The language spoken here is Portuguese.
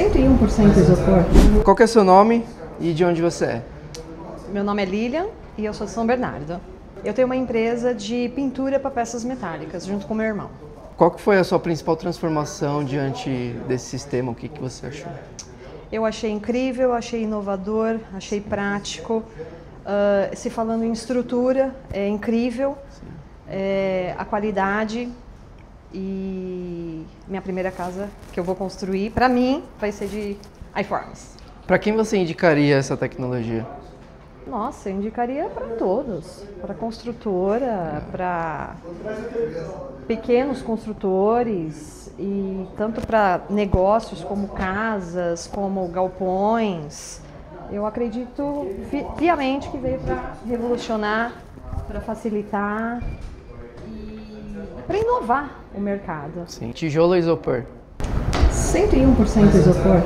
101% isopor. Qual que é o seu nome e de onde você é? Meu nome é Lilian e eu sou de São Bernardo. Eu tenho uma empresa de pintura para peças metálicas, junto com meu irmão. Qual que foi a sua principal transformação diante desse sistema? O que você achou? Eu achei incrível, achei inovador, achei prático. Se falando em estrutura, é incrível. A qualidade. E minha primeira casa que eu vou construir, para mim, vai ser de iForms. Para quem você indicaria essa tecnologia? Nossa, eu indicaria para todos, para construtora, para pequenos construtores e tanto para negócios como casas, como galpões. Eu acredito piamente que veio para revolucionar, para facilitar e para inovar o mercado. Sim. Tijolo ou isopor? 101% isopor.